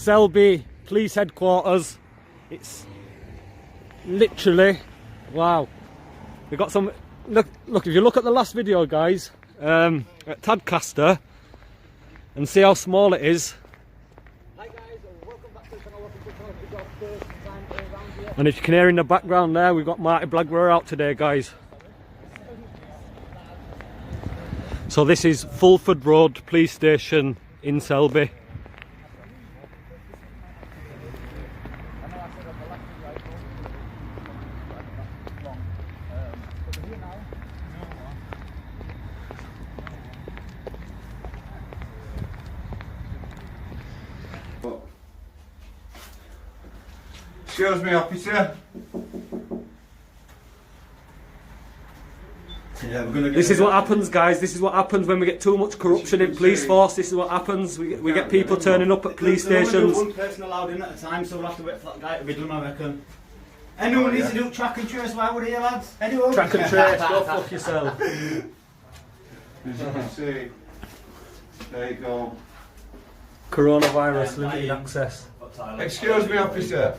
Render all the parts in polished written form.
Selby Police Headquarters. It's literally, wow. We got some, look, if you look at the last video, guys, at Tadcaster, and see how small it is. Hi guys, welcome back to the channel. We've got first time around here. And if you can hear in the background there, we've got Marty Blagwer out today, guys. So this is Fulford Road Police Station in Selby. Excuse me, officer. Yeah, we're gonna get This is what happens, guys. This is what happens when we get too much corruption in police force. This is what happens. We get people turning up at police stations. One person allowed in at a time, so we'll have to wait for that guy to be done, I reckon. Anyone needs to do track and trace while we're here, lads? Anyone? Track and trace, go fuck yourself. As you can see, there you go. Coronavirus, limited access. Excuse me, officer.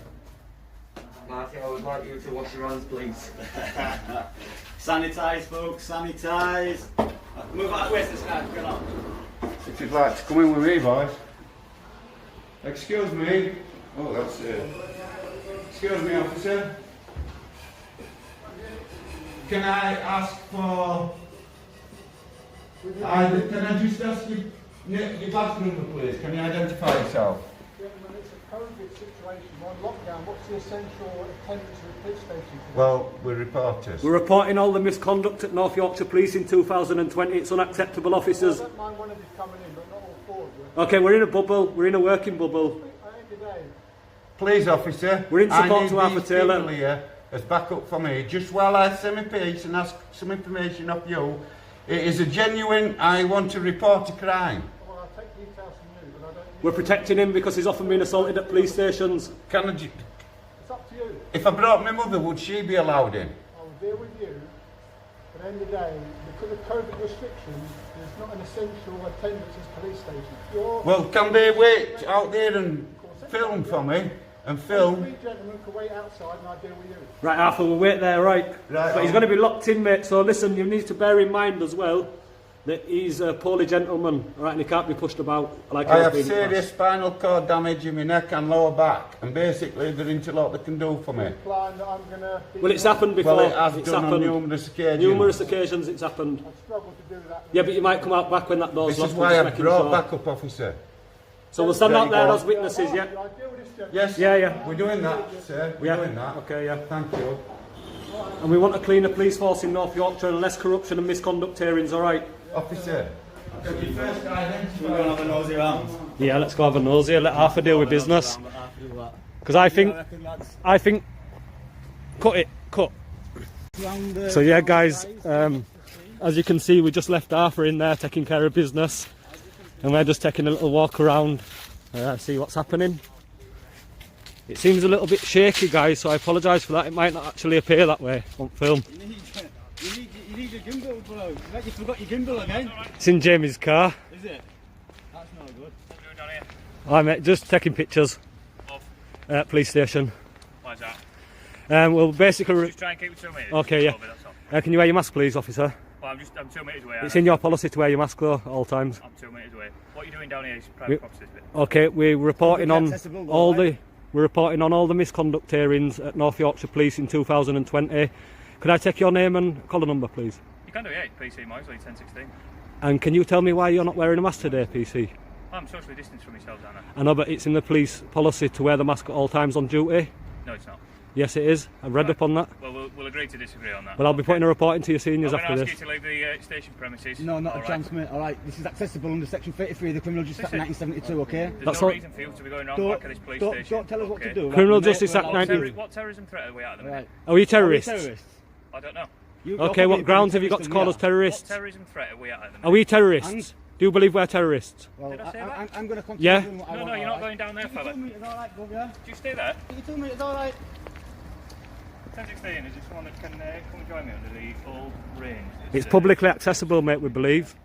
Marty, I would like you to wash your hands, please. Sanitise, folks, sanitise. Move out of the way, this guy. Get on. If you'd like to come in with me, boys. Excuse me. Oh, that's it. Excuse me, officer. Can I ask for... can I just ask you your badge number, please? Can you identify yourself? Gentlemen, it's a COVID situation. We're on lockdown. What's the essential attendance at the police station? Well, we're reporters. We're reporting all the misconduct at North Yorkshire Police in 2020. It's unacceptable, officers. I don't mind one of you coming in, but not all four of you. Okay, we're in a bubble. We're in a working bubble. At the end of the day, Please, officer. We're in support to I Arthur need these Taylor. people here as backup for me. Just while I say my piece and ask some information of you, it is a genuine, I want to report a crime. well, I'll take details from you, but I don't need... We're protecting him because he's often been assaulted at police stations. Can I, It's up to you. if I brought my mother, would she be allowed in? I will deal with you. But at the end of the day, because of COVID restrictions, there's not an essential attendance at the police station. You're... Well, can they wait out there and film for me? And film? Three gentlemen can wait outside and I'll deal with you. Right, Arthur, we'll wait there, right? Right. But he's going to be locked in, mate. So listen, you need to bear in mind as well that he's a poorly gentleman, all right, and he can't be pushed about like I he's have been in the serious past. spinal cord damage in my neck and lower back, and basically there isn't a lot they can do for me. Implying that I'm going to... Well, it's happened before. Well, it has it's done happened. on numerous occasions. Numerous occasions it's happened. I struggle to do that. Yeah, but you might come out back when that door's This locked. is we're why just I've making brought sure. backup, officer. So we'll stand There out you there go. as witnesses, yeah? I deal with this gentleman. Yes? Yeah. We're doing that, sir. We're Yeah. doing that. Okay, yeah. Thank you. And we want a cleaner police force in North Yorkshire and less corruption and misconduct hearings, all right? Officer, can you first identify... We're going to have a nosy round. Yeah, let's go have a nose here. Let Arthur deal with business. Because I think... Cut it. Cut. So yeah, guys, as you can see, we just left Arthur in there taking care of business. And we're just taking a little walk around, see what's happening. It seems a little bit shaky, guys, so I apologise for that. It might not actually appear that way on film. You need your gimbal, bro. You forgot your gimbal again. It's in Jamie's car. Is it? That's not good. Hi mate, just taking pictures. Police station. Why's that? Well, basically... Just try and keep it 2 metres. Okay, yeah. That's all. Can you wear your mask, please, officer? Well, I'm 2 metres away. It's in your policy to wear your mask, though, at all times. I'm 2 metres away. What are you doing down here is private property. Okay, we're reporting on accessible, though, all right? we're reporting on all the misconduct hearings at North Yorkshire Police in 2020. Could I take your name and collar number, please? You can do it, yeah. PC Mosley, 1016. And can you tell me why you're not wearing a mask today, PC? I'm socially distanced from myself, Anna. I know, but it's in the police policy to wear the mask at all times on duty. No, it's not. Yes, it is. I've read up on that. Well, we'll agree to disagree on that. Well, I'll be putting a report into your seniors I'm after going to this. ask you to leave the station premises. No, not All a chance, mate. Alright, this is accessible under section 33 of the Criminal Justice Act Listen. 1972, okay? There's That's no all- reason for you to be going around the back of this police station. Don't tell us what to okay? do. right? Criminal We know- Justice we're Act allowed- 19 What terrorism threat are we at the minute? Right. Are we Are we terrorists? terrorists? I don't know. You're Okay, probably what grounds have you got terrorist to than call we us are. What terrorists? terrorism threat are we at the minute? Are we terrorists? And- Do you believe we're terrorists? Well, Did I say that? I'm going to continue Yeah. doing what I No, want, no, you're not alright? going down there, Give me fella. 2 minutes, alright, go, yeah? Do you stay there? Give me 2 minutes, alright? 1016, is there someone that can come and join me under the old range? It's publicly accessible, mate, we believe.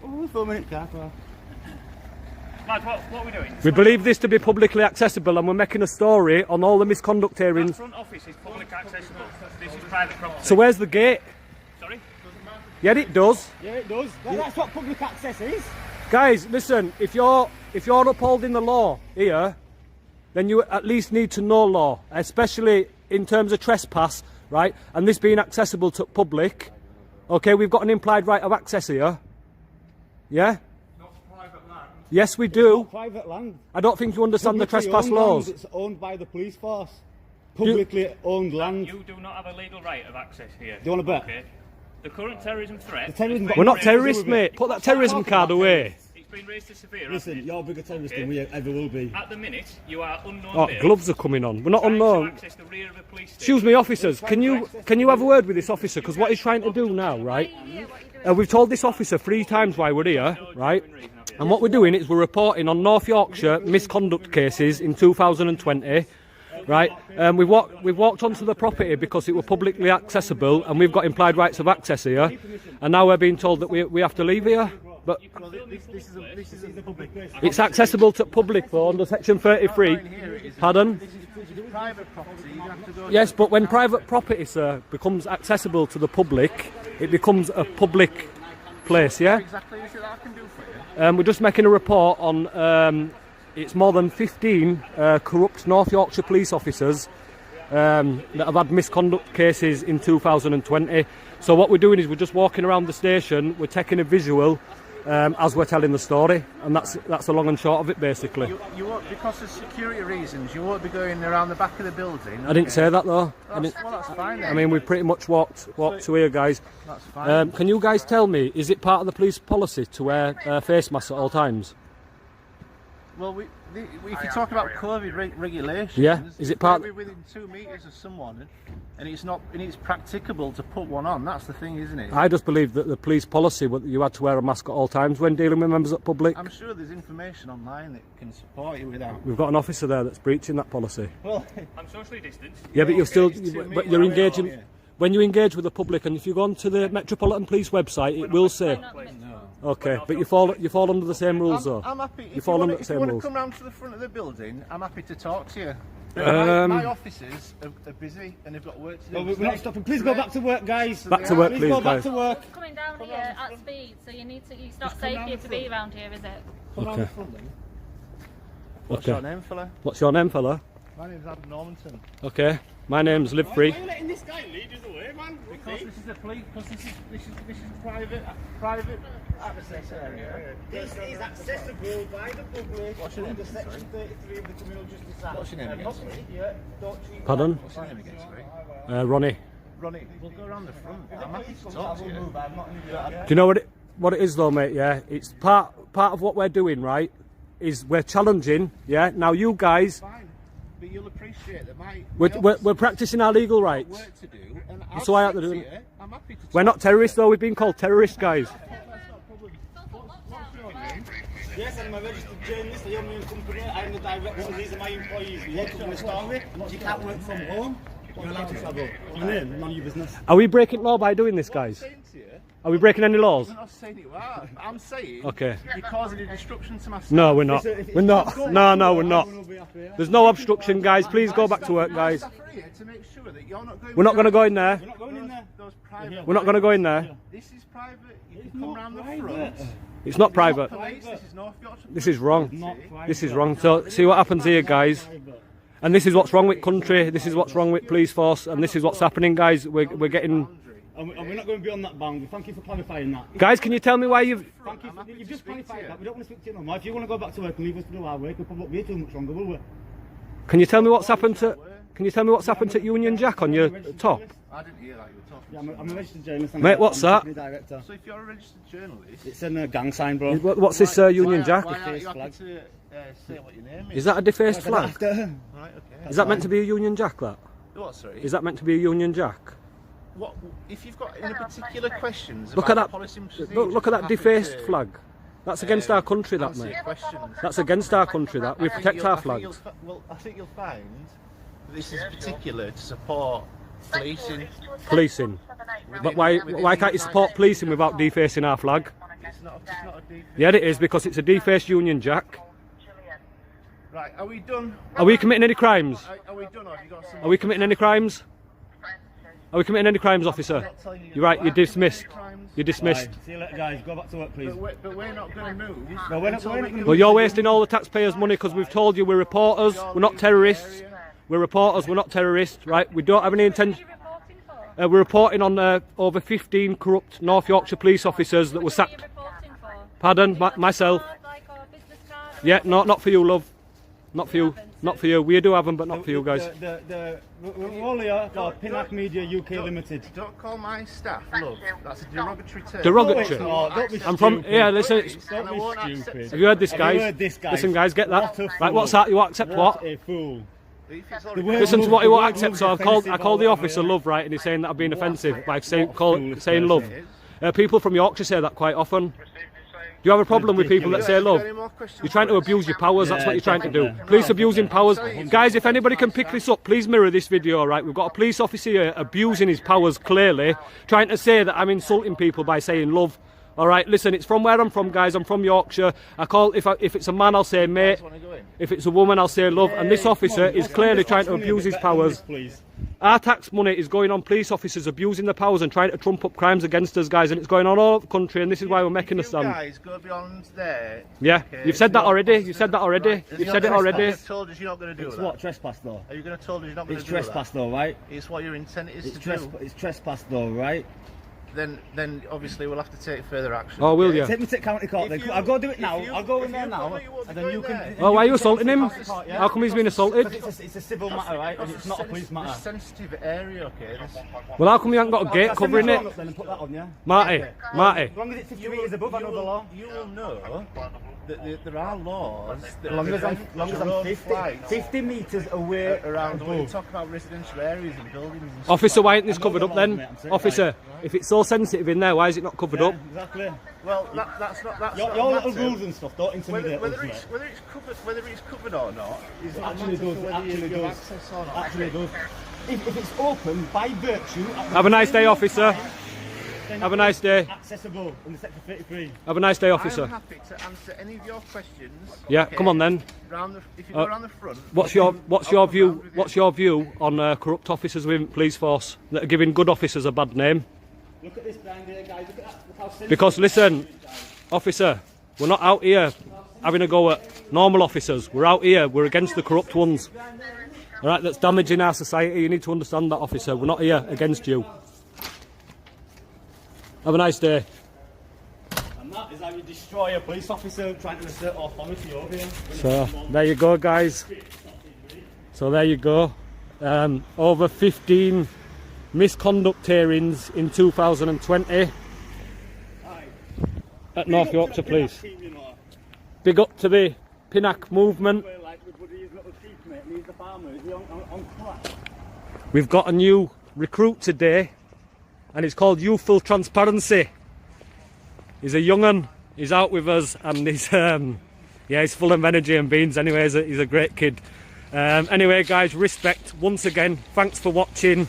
Oh, 4 minutes, car, well. Lads, what are we doing? We believe this to be publicly accessible, and we're making a story on all the misconduct That hearings. front office is public accessible. This is private property. So where's the gate? Sorry? Yeah, it does. Yeah, it does. That's what public access is. Guys, listen, if you're upholding the law here, then you at least need to know law, especially in terms of trespass, right? And this being accessible to public. Okay, we've got an implied right of access here. Yeah? Not private land. Yes, we do. Private land. I don't think you understand the Publicly trespass owned laws. land. It's owned by the police force. Publicly owned land. You do not have a legal right of access here. Do you want to bet? Okay. The current terrorism threat. The terrorism- has been We're not raised- terrorists, mate. Put that terrorism card away. It's been raised to severe. Listen, hasn't it? you're a bigger terrorist Okay. than we ever will be. At the minute, you are unknown. Oh, there, gloves are coming on. We're not trying to unknown. access the rear of a police Excuse me, officers. Can you have a word with this officer? Because what he's trying to do now, right? We've told this officer 3 times why we're here, right? And what we're doing is we're reporting on North Yorkshire misconduct cases in 2020, right? We've walked onto the property because it were publicly accessible, and we've got implied rights of access here. And now we're being told that we have to leave here. But This is a public place. it's accessible to public though under Section 33. Pardon? Private property. You have to go. Yes, but when private property, sir, becomes accessible to the public, it becomes a public place, yeah? Exactly. Is it that I can do for you? We're just making a report on, it's more than 15 corrupt North Yorkshire police officers that have had misconduct cases in 2020. So what we're doing is we're just walking around the station, we're taking a visual as we're telling the story, and that's the long and short of it, basically. You won't, because of security reasons, you won't be going around the back of the building. I didn't say that though. That's fine then. I mean, we pretty much walked to here, guys. That's fine. Can you guys tell me, is it part of the police policy to wear face masks at all times? Well, if you talk about COVID regulations, Yeah, is it part- we're within 2 metres of someone, and it's practicable to put one on. That's the thing, isn't it? I just believe that the police policy, you had to wear a mask at all times when dealing with members of the public. I'm sure there's information online that can support you with that. We've got an officer there that's breaching that policy. Well, I'm socially distanced. Yeah, but you're still, it's 2 but you're metres away, engaging. aren't you? When you engage with the public, and if you go onto the Metropolitan Police website, it will say. Okay, but you fall under the same rules, though. I'm happy. You If fall you under want the to same rules. come round to the front of the building, I'm happy to talk to you. My officers are busy and they've got work to do. We're not stopping. Please go back to work, guys. Back to work, Please please, go back guys. to work. Coming down here at speed, so it's not safe here to be around here, is it? Come round the front then. What's Okay. your name, fella? What's your name, fella? My name's Adam Normanton. Okay, my name's Live Free. Why are you letting this guy lead us away, man? Because this is a police. Because this is private access area. This is accessible by the public. What's your name? Under Section 33 of the Criminal Justice Act. What's your name again, sorry? Pardon? What's your name again, sorry? Ronnie. Ronnie, we'll go around the front. I'm happy to talk to you. Do you know what it is though, mate? Yeah, it's part of what we're doing, right? Is we're challenging. Yeah. Now you guys, Fine, but you'll appreciate that we're practicing our legal rights. work to do. And So I have to do it. We're not terrorists though. We've been called terrorists, guys. Yes, I'm a registered journalist. I own my own company. I'm the director. These are my employees. You want to come to story? You can't work from home. You're allowed to travel. Your name, none of your business. Are we breaking law by doing this, guys? Are we breaking any laws? I'm not saying you are. I'm saying Okay. you're causing a disruption to my staff. No, we're not. We're not. No, we're not. There's no obstruction, guys. Please go back to work, guys. Staff are here to make sure that you're not going. We're not going to go in there. We're not going in there. Those private. We're not going to go in there. This is private. You can come round the front. It's not private. Police. This is North Yorkshire. This is wrong. This is wrong. So see what happens here, guys. And this is what's wrong with country. This is what's wrong with police force. And this is what's happening, guys. We're getting. And we're not going beyond that boundary. Thank you for clarifying that. Guys, can you tell me why you've? Thank you. You've just clarified that. We don't want to speak to you no more. If you want to go back to work and leave us to do our work, we'll probably not be too much longer, will we? Can you tell me what's happened to? Can you tell me what's happened to Union Jack on your top? I didn't hear that you were talking. Yeah, I'm a registered journalist. I'm Mate, what's that? company director. So if you're a registered journalist, It's in a gang sign, bro. What's this Union Jack? why aren't you Defaced happy to say what your name is? Is that a defaced flag? Right, okay. Is that meant to be a Union Jack? That? What, sorry? Is that meant to be a Union Jack? What, if you've got any particular questions Look at about that. policy and procedures, Look at I'm that happy defaced to, flag. That's against our country, that answer mate. your questions. That's against our country. That we protect our flags. I think you'll find that this is particular to support policing. Policing. But why can't you support policing without defacing our flag? It's not a defaced. Yeah, it is, because it's a defaced Union Jack. Right, are we done? Are we committing any crimes? Are we done or have you got some? Are we committing any crimes? Are we committing any crimes, officer? You're right, you're dismissed. You're dismissed. See you later, guys. Go back to work, please. But we're not going to move. No, we're not going to Well, you're wasting all the taxpayers' money because we've told you we're reporters, we're not terrorists. We're reporters, we're not terrorists, right? We don't have any intention. What are you reporting for? We're reporting on over 15 corrupt North Yorkshire police officers that were What are you sacked. reporting for? Pardon, Have you got a myself. card, like, or a business card or Yeah, anything? no, not for you, love. Not for you. Not for you. We do have them, but not for you guys. We're all here for Pinnacle Media UK Limited. Don't call my staff love. That's a derogatory term. Derogatory. Oh, don't be I'm from. stupid. Yeah, listen. And I won't accept stupid. it. Have you heard this, Have you guys? heard this, guys? Listen, guys, get that. What a Right, what's fool. that? You won't accept what? A fool. If it's The already- word Listen to love- what he the won't word accept. love So is I called offensive the or officer whatever. love, right, and he's saying that I've been offensive by saying foolish saying love. person. People from Yorkshire say that quite often. Do you have a problem with people that say love? Any more questions? You're trying to abuse your powers, that's Yeah, what you're trying to do. definitely. Police abusing powers. Guys, if anybody can pick this up, please mirror this video, right? We've got a police officer here abusing his powers clearly, trying to say that I'm insulting people by saying love. All right, listen, it's from where I'm from, guys. I'm from Yorkshire. I call, if it's a man, I'll say mate. If it's a woman, I'll say love. And this officer is clearly trying to abuse his powers. Please. Our tax money is going on police officers abusing their powers and trying to trump up crimes against us, guys. And it's going on all over the country, and this is why we're making a You stand. guys go beyond there. Yeah, okay, you've said that you're- already. You've said that already. You're You've not said it gonna- already. You've told us you're not going to do It's that. what? Trespass though. Are you going to told us you're not going It's to do trespass that? though, right? It's what your intent is It's, to do. it's trespass though, right? Then obviously we'll have to take further action. Oh, will you? Take me to county court then. If you- I'll go do it if now. you- I'll go if in there you now, cover, you won't be and then going you can. there. Oh, why are you assaulting him? County court, yeah? How come he's been assaulted? It's a civil matter, right? And it's not a police matter. It's a sensitive area, okay? Well, how come you haven't got a gate covering it? Then and put that on, yeah? Marty, Marty. As long as it's 50 metres above, I know the law. You will know that there are laws that As long as I'm drone 50, flights 50 metres away around when you above. talk about residential areas and buildings and stuff Officer, like why isn't this covered up then? Officer, if it's so sensitive in there, why is it not covered up? Exactly. that. Well, that's not Your a little matter. rules and stuff don't intimidate Whether us, mate. whether it's covered or not is not a Actually matter does, to whether actually you have does. access or not. Actually does. If it's open by virtue... at the Have a nice day, same officer. time, then Have a nice day. accessible under section 33. Have a nice day, I'm officer. happy to answer any of your questions. Yeah, okay? come on then. If you go around the front. What's your I'll come view? round with you. What's your view on corrupt officers within the police force that are giving good officers a bad name? Look at this behind here, guys. Look at that. Look how sensitive Because listen, officer, we're not out here having a go at normal officers. We're out here. We're against the corrupt ones. All right, that's damaging our society. You need to understand that, officer. We're not here against you. Have a nice day. And that is how you destroy a police officer trying to assert authority over you. So there you go, guys. So there you go. Over 15 misconduct hearings in 2020 at North Yorkshire Police. Big up to the Pinnacle movement. We've got a new recruit today, and it's called Youthful Transparency. He's a young'un. He's out with us, and he's yeah, he's full of energy and beans. Anyway, he's a great kid. Anyway, guys, respect once again. Thanks for watching.